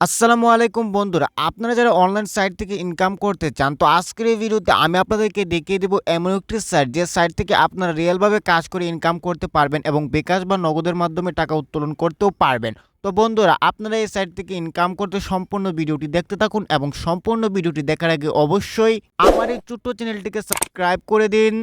আসসালামু আলাইকুম বন্ধুরা, আপনারা যারা অনলাইন সাইট থেকে ইনকাম করতে চান, তো আজকের এই ভিডিওতে আমি আপনাদেরকে দেখিয়ে দেব এমন একটি সাইট, যে সাইট থেকে আপনারা রিয়েলভাবে কাজ করে ইনকাম করতে পারবেন এবং বিকাশ বা নগদের মাধ্যমে টাকা উত্তোলন করতেও পারবেন। তো বন্ধুরা, আপনারা এই সাইট থেকে ইনকাম করতে সম্পূর্ণ ভিডিওটি দেখতে থাকুন এবং সম্পূর্ণ ভিডিওটি দেখার আগে অবশ্যই আমার এই ছোট্ট চ্যানেলটিকে সাবস্ক্রাইব করে দিন,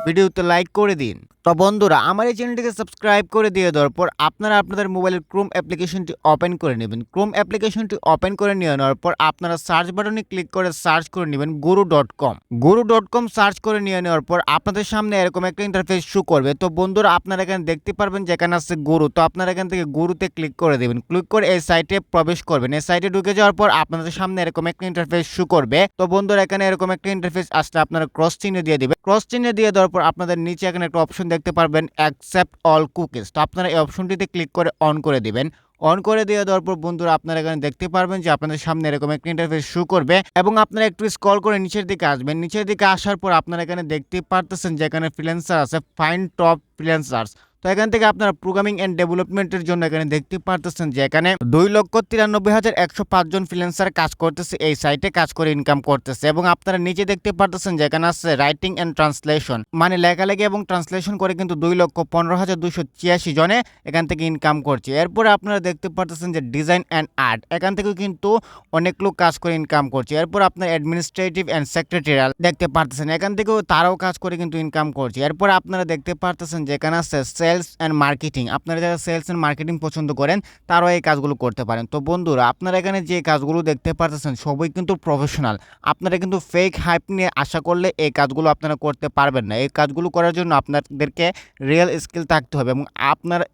ভিডিওতে লাইক করে দিন। তো বন্ধুরা, আমার এই চ্যানেলটিকে সাবস্ক্রাইব করে দিয়ে দেওয়ার পর আপনারা আপনাদের মোবাইলের ক্রোম অ্যাপ্লিকেশনটি ওপেন করে নেবেন। ক্রোম অ্যাপ্লিকেশনটি ওপেন করে নিয়ে নেওয়ার পর আপনারা সার্চ বাটনে ক্লিক করে সার্চ করে নেবেন guru.com। guru.com সার্চ করে নিয়ে নেওয়ার পর আপনাদের সামনে এরকম একটা ইন্টারফেস শো করবে। তো বন্ধুরা, আপনারা এখানে দেখতে পারবেন যেখানে আছে গুরু। তো আপনারা এখান থেকে গুরুতে ক্লিক করে দেবেন। ক্লিক করে এই সাইটে প্রবেশ করবেন। এই সাইটে ঢুকে যাওয়ার পর আপনাদের সামনে এরকম একটা ইন্টারফেস শো করবে। তো বন্ধুরা, এখানে এরকম একটা ইন্টারফেস আসলে আপনারা ক্রস চিহ্ন দিয়ে দিবেন। ক্রস চিহ্ন দিয়ে দেওয়ার পর আপনাদের নিচে এখানে একটা অপশন দেখতে পারবেন, অ্যাকসেপ্ট অল কুকিজ। তো আপনারা এই অপশনটিতে ক্লিক করে অন করে দিবেন। অন করে দিয়ে দেওয়ার পর বন্ধুরা, আপনারা এখানে দেখতে পারবেন যে আপনাদের সামনে এরকম একটা ইন্টারফেস শো করবে এবং আপনারা একটু স্ক্রল করে নিচের দিকে আসবেন। নিচের দিকে আসার পর আপনারা এখানে দেখতে পারতেছেন যে এখানে ফ্রিল্যান্সার আছে, ফাইন্ড টপ ফ্রিল্যান্সার্স। তো এখান থেকে আপনারা প্রোগ্রামিং এন্ড ডেভেলপমেন্টের জন্য এখানে দেখতে পারতেছেন যে এখানে 2,93,105 জন ফ্রিল্যান্সার কাজ করতেছে, এই সাইটে কাজ করে ইনকাম করতেছে। এবং আপনারা নিচে দেখতে পারতেছেন যে এখানে আছে রাইটিং এন্ড ট্রান্সলেশন, মানে লেখালেখি এবং ট্রান্সলেশন করে কিন্তু 2,15,286 জনে এখান থেকে ইনকাম করছে। এরপরে আপনারা দেখতে পারতেছেন যে ডিজাইন অ্যান্ড আর্ট, এখান থেকে কিন্তু অনেক লোক কাজ করে ইনকাম করছে। এরপর আপনার অ্যাডমিনিস্ট্রেটিভ অ্যান্ড সেক্রেটারিয়াল দেখতে পারতেছেন, এখান থেকেও তারাও কাজ করে কিন্তু ইনকাম করছে। এরপর আপনারা দেখতে পারতেছেন যে এখানে আছে সেলস অ্যান্ড মার্কেটিং, আপনারা যারা সেলস অ্যান্ড মার্কেটিং পছন্দ করেন তারাও এই কাজগুলো করতে পারেন। তো বন্ধুরা, আপনারা এখানে যে কাজগুলো দেখতে পারতেছেন সবই কিন্তু প্রফেশনাল। আপনারা কিন্তু ফেক হাইপ নিয়ে আশা করলে এই কাজগুলো আপনারা করতে পারবেন না। এই কাজগুলো করার জন্য আপনাদেরকে রিয়েল স্কিল থাকতে হবে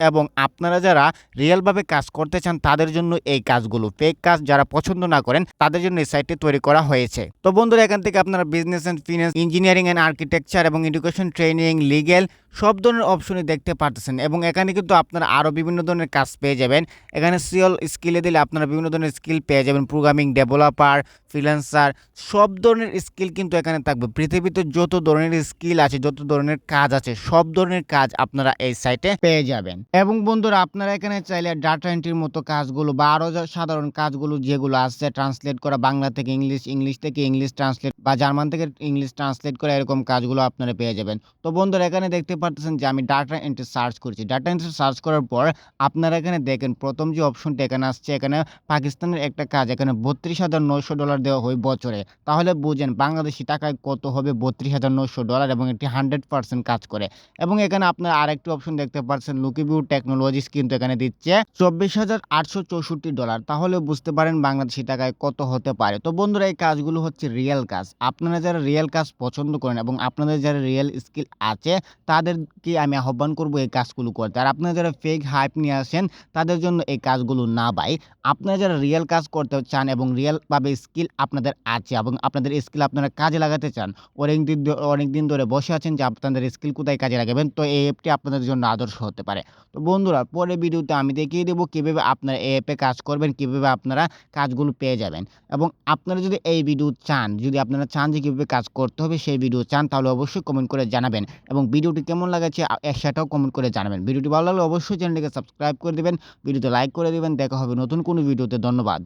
এবং আপনারা যারা রিয়েলভাবে কাজ করতে চান তাদের জন্য এই কাজগুলো। ফেক কাজ যারা পছন্দ না করেন তাদের জন্য এই সাইটটি তৈরি করা হয়েছে। তো বন্ধুরা, এখান থেকে আপনারা business and finance, engineering and architecture এবং এডুকেশন ট্রেনিং, লিগ্যাল সব ধরনের অপশনই দেখতে পারতেছেন। এবং এখানে কিন্তু আপনারা আরও বিভিন্ন ধরনের কাজ পেয়ে যাবেন। এখানে সিওল স্কিলে দিলে আপনারা বিভিন্ন ধরনের স্কিল পেয়ে যাবেন, প্রোগ্রামিং, ডেভেলপার, ফ্রিল্যান্সার, সব ধরনের স্কিল কিন্তু এখানে থাকবে। পৃথিবীতে যত ধরনের স্কিল আছে, যত ধরনের কাজ আছে, সব ধরনের কাজ আপনারা এই সাইটে পেয়ে যাবেন। এবং বন্ধুরা, আপনারা এখানে চাইলে ডাটা এন্ট্রির মতো কাজগুলো বা আরও সাধারণ কাজগুলো যেগুলো আছে, ট্রান্সলেট করা বাংলা থেকে ইংলিশ, ইংলিশ থেকে ইংলিশ ট্রান্সলেট বা জার্মান থেকে ইংলিশ ট্রান্সলেট করা, এরকম কাজগুলো আপনারা পেয়ে যাবেন। তো বন্ধুরা, এখানে দেখতে পারতেছেন যে আমি ডাটা এন্ট্রি সার্চ করছি। ডাটা এন্ট্রি সার্চ করার পর আপনারা এখানে দেখেন প্রথম যে অপশনটা এখানে আসছে, এখানে পাকিস্তানের একটা কাজ, এখানে $32,900 দেওয়া হয় বছরে। তাহলে বুঝেন বাংলাদেশি টাকায় কত হবে $32,900, এবং এটি 100% কাজ করে। এবং এখানে আপনারা আরেকটি অপশন দেখতে পাচ্ছেন, লুকিভিউ টেকনোলজিস কিন্তু এখানে দিচ্ছে $24,864। তাহলে বুঝতে পারেন বাংলাদেশি টাকায় কত হতে পারে। তো বন্ধুরা, এই কাজগুলো হচ্ছে রিয়েল কাজ। আপনারা যারা রিয়েল কাজ পছন্দ করেন এবং আপনাদের যারা রিয়েল স্কিল আছে তাদেরকে আমি আহ্বান করব এই কাজগুলো করতে। আর আপনারা যারা ফেক হাইপ নিয়ে আসেন তাদের জন্য এই কাজগুলো না ভাই। আপনারা যারা রিয়েল কাজ করতে চান এবং রিয়েলভাবে স্কিল আপনাদের আছে এবং আপনাদের স্কিল আপনারা কাজে লাগাতে চান, অনেকদিন ধরে বসে আছেন যে আপনাদের স্কিল কোথায় কাজে লাগাবেন, তো এই অ্যাপটি আপনাদের জন্য আদর্শ হতে পারে। তো বন্ধুরা, পরের ভিডিওতে আমি দেখিয়ে দেবো কীভাবে আপনারা এই অ্যাপে কাজ করবেন, কীভাবে আপনারা কাজগুলো পেয়ে যাবেন। এবং আপনারা যদি এই ভিডিও চান, যদি আপনারা চান যে কীভাবে কাজ করতে হবে সেই ভিডিও চান, তাহলে অবশ্যই কমেন্ট করে জানাবেন। এবং ভিডিওটি কেমন লাগছে সেটাও কমেন্ট করে জানাবেন। ভিডিওটি ভালো লাগলে অবশ্যই চ্যানেলটিকে সাবস্ক্রাইব করে দিবেন, ভিডিওতে লাইক করে দিবেন। দেখা হবে নতুন কোনো ভিডিওতে। ধন্যবাদ।